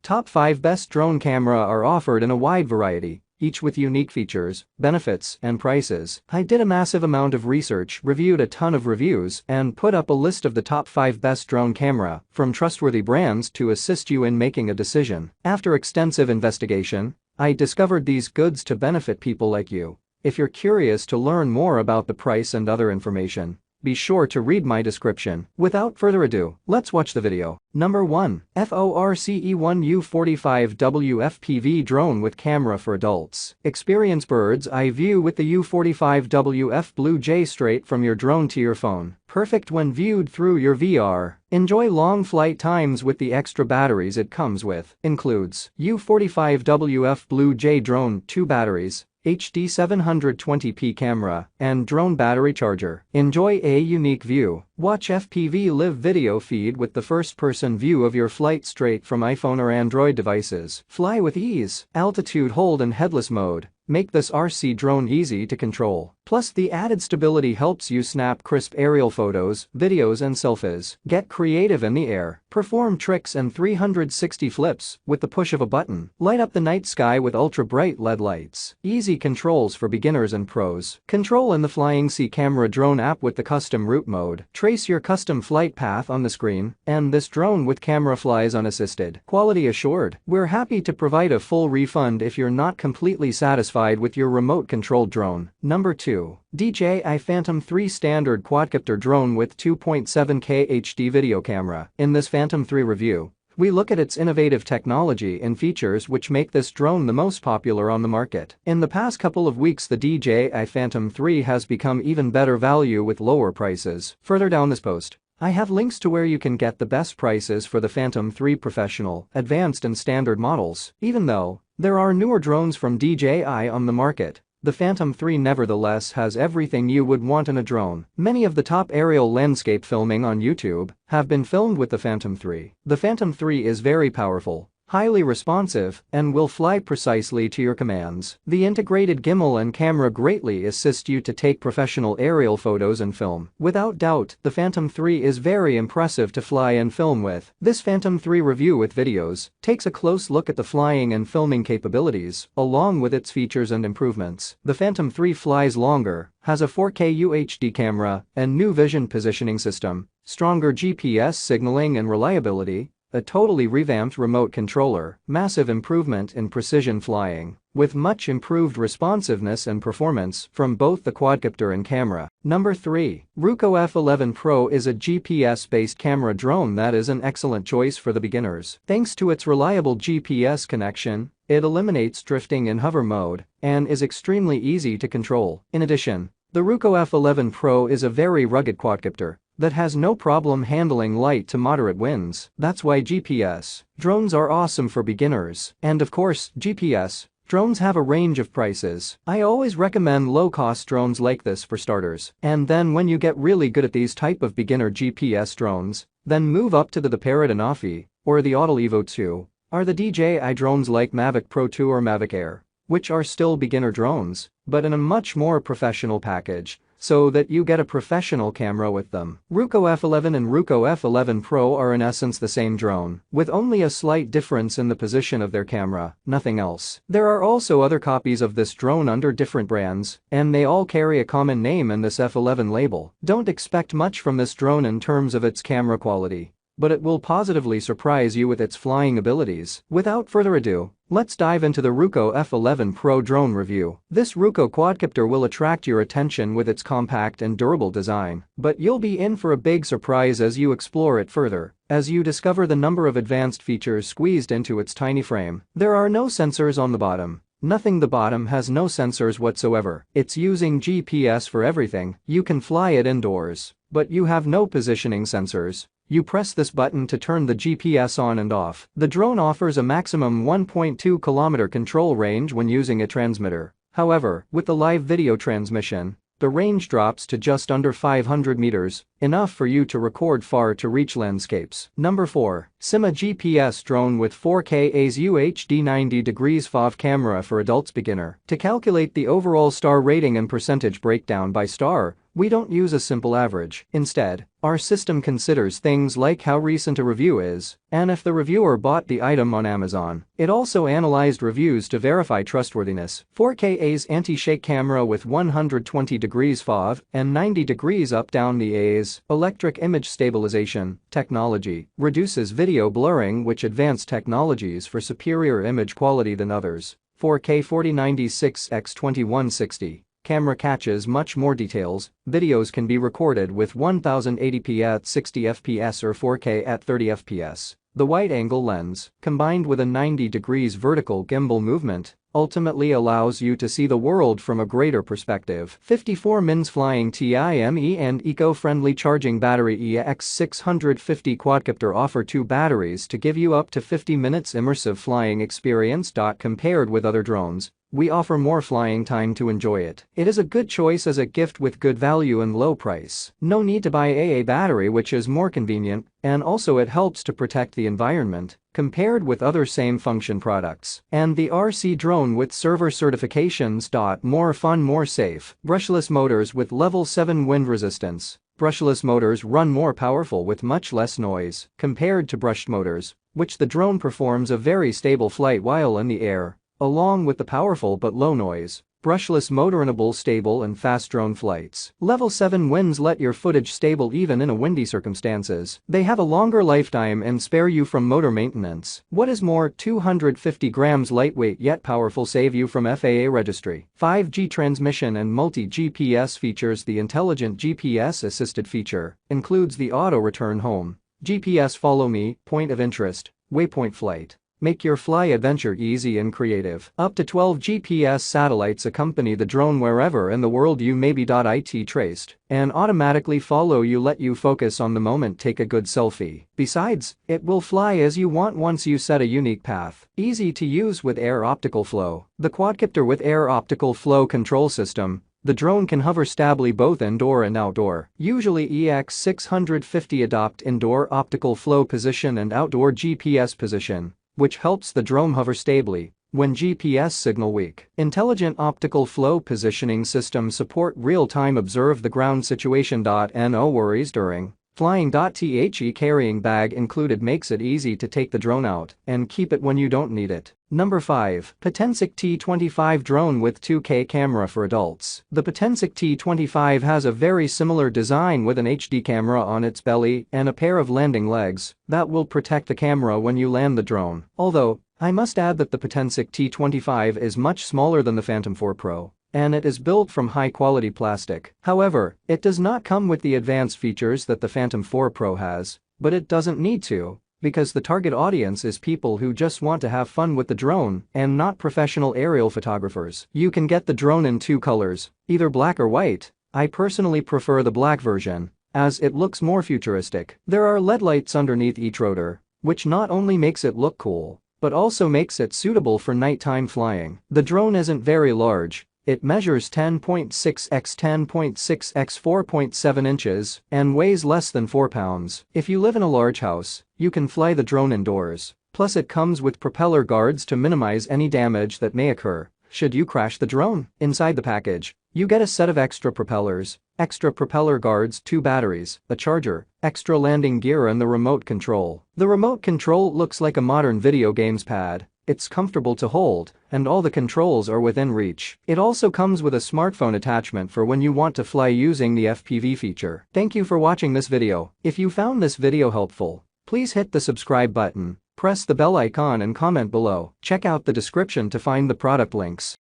Top 5 best drone camera are offered in a wide variety, each with unique features, benefits, and prices. I did a massive amount of research, reviewed a ton of reviews, and put up a list of the top 5 best drone camera from trustworthy brands to assist you in making a decision. After extensive investigation, I discovered these goods to benefit people like you. If you're curious to learn more about the price and other information, be sure to read my description. Without further ado, let's watch the video. Number 1. FORCE1 U45 FPV Drone with Camera for Adults. Experience bird's eye view with the U45 WF Blue J straight from your drone to your phone. Perfect when viewed through your VR. Enjoy long flight times with the extra batteries it comes with. Includes U45 WF Blue J drone, 2 batteries, HD 720p camera, and drone battery charger. Enjoy a unique view. Watch FPV live video feed with the first-person view of your flight straight from iPhone or Android devices. Fly with ease. Altitude hold and headless mode make this RC drone easy to control. Plus, the added stability helps you snap crisp aerial photos, videos, and selfies. Get creative in the air. Perform tricks and 360 flips with the push of a button. Light up the night sky with ultra-bright LED lights. Easy controls for beginners and pros. Control in the Flying C Camera Drone app with the custom route mode. Trace your custom flight path on the screen, and this drone with camera flies unassisted. Quality assured. We're happy to provide a full refund if you're not completely satisfied with your remote-controlled drone. Number 2. DJI Phantom 3 Standard Quadcopter Drone with 2.7K HD video camera. In this Phantom 3 review, we look at its innovative technology and features which make this drone the most popular on the market. In the past couple of weeks, the DJI Phantom 3 has become even better value with lower prices. Further down this post, I have links to where you can get the best prices for the Phantom 3 Professional, Advanced, and Standard models. Even though there are newer drones from DJI on the market, the Phantom 3 nevertheless has everything you would want in a drone. Many of the top aerial landscape filming on YouTube have been filmed with the Phantom 3. The Phantom 3 is very powerful, highly responsive, and will fly precisely to your commands. The integrated gimbal and camera greatly assist you to take professional aerial photos and film. Without doubt, the Phantom 3 is very impressive to fly and film with. This Phantom 3 review with videos takes a close look at the flying and filming capabilities, along with its features and improvements. The Phantom 3 flies longer, has a 4K UHD camera, and new vision positioning system, stronger GPS signaling and reliability, a totally revamped remote controller, massive improvement in precision flying, with much improved responsiveness and performance from both the quadcopter and camera. Number 3. Ruko F11 Pro is a GPS-based camera drone that is an excellent choice for the beginners. Thanks to its reliable GPS connection, it eliminates drifting in hover mode and is extremely easy to control. In addition, the Ruko F11 Pro is a very rugged quadcopter that has no problem handling light to moderate winds. That's why GPS drones are awesome for beginners. And of course, GPS drones have a range of prices. I always recommend low-cost drones like this for starters. And then when you get really good at these type of beginner GPS drones, then move up to the Parrot and Afi, or the Autel Evo 2, or the DJI drones like Mavic Pro 2 or Mavic Air, which are still beginner drones, but in a much more professional package, so that you get a professional camera with them. Ruko F11 and Ruko F11 Pro are in essence the same drone, with only a slight difference in the position of their camera, nothing else. There are also other copies of this drone under different brands, and they all carry a common name in this F11 label. Don't expect much from this drone in terms of its camera quality, but it will positively surprise you with its flying abilities. Without further ado, let's dive into the Ruko F11 Pro drone review. This Ruko quadcopter will attract your attention with its compact and durable design, but you'll be in for a big surprise as you explore it further, as you discover the number of advanced features squeezed into its tiny frame. There are no sensors on the bottom. Nothing. The bottom has no sensors whatsoever. It's using GPS for everything. You can fly it indoors, but you have no positioning sensors. You press this button to turn the GPS on and off. The drone offers a maximum 1.2 km control range when using a transmitter. However, with the live video transmission, the range drops to just under 500 meters, enough for you to record far-to-reach landscapes. Number 4. Sima GPS Drone with 4K AS UHD 90° FOV camera for adults beginner. To calculate the overall star rating and percentage breakdown by star, we don't use a simple average. Instead, Our system considers things like how recent a review is and if the reviewer bought the item on Amazon. It also analyzed reviews to verify trustworthiness. 4K anti-shake camera with 120 degrees FOV and 90 degrees up-down. The A's electric image stabilization technology reduces video blurring, which advanced technologies for superior image quality than others. 4K 4096x2160 camera catches much more details. Videos can be recorded with 1080p at 60 fps or 4K at 30 fps. The wide-angle lens, combined with a 90 degrees vertical gimbal movement, ultimately allows you to see the world from a greater perspective. 54 mins flying time and eco-friendly charging battery. EX650 Quadcopter offer 2 batteries to give you up to 50 minutes immersive flying experience. Compared with other drones, we offer more flying time to enjoy it. It is a good choice as a gift with good value and low price. No need to buy a battery, which is more convenient, and also it helps to protect the environment compared with other same function products. And the RC drone with server certifications. More fun, more safe. Brushless motors with level 7 wind resistance. Brushless motors run more powerful with much less noise compared to brushed motors, which the drone performs a very stable flight while in the air. Along with the powerful but low noise, brushless motor enable stable and fast drone flights. Level 7 winds let your footage stable even in a windy circumstances. They have a longer lifetime and spare you from motor maintenance. What is more, 250 grams lightweight yet powerful save you from FAA registry. 5G transmission and multi-GPS features. The intelligent GPS assisted feature includes the auto return home, GPS follow me, point of interest, waypoint flight. Make your fly adventure easy and creative. Up to 12 GPS satellites accompany the drone wherever in the world you may be. It traced and automatically follow you, let you focus on the moment, take a good selfie. Besides, it will fly as you want once you set a unique path. Easy to use with air optical flow. The Quadcopter with air optical flow control system. The drone can hover stably both indoor and outdoor. Usually EX650 adopt indoor optical flow position and outdoor GPS position, which helps the drone hover stably when GPS signal weak. Intelligent optical flow positioning system support real-time observe the ground situation. No worries during flying. The carrying bag included makes it easy to take the drone out and keep it when you don't need it. Number 5. Potensic T25 Drone with 2K camera for adults. The Potensic T25 has a very similar design with an HD camera on its belly and a pair of landing legs that will protect the camera when you land the drone. Although, I must add that the Potensic T25 is much smaller than the Phantom 4 Pro, and it is built from high-quality plastic. However, it does not come with the advanced features that the Phantom 4 Pro has, but it doesn't need to, because the target audience is people who just want to have fun with the drone and not professional aerial photographers. You can get the drone in 2 colors, either black or white. I personally prefer the black version, as it looks more futuristic. There are LED lights underneath each rotor, which not only makes it look cool, but also makes it suitable for nighttime flying. The drone isn't very large. It measures 10.6 x 10.6 x 4.7 inches and weighs less than 4 pounds. If you live in a large house, you can fly the drone indoors. Plus it comes with propeller guards to minimize any damage that may occur should you crash the drone. Inside the package, you get a set of extra propellers, extra propeller guards, 2 batteries, a charger, extra landing gear and the remote control. The remote control looks like a modern video games pad. It's comfortable to hold, and all the controls are within reach. It also comes with a smartphone attachment for when you want to fly using the FPV feature. Thank you for watching this video. If you found this video helpful, please hit the subscribe button, press the bell icon and comment below. Check out the description to find the product links.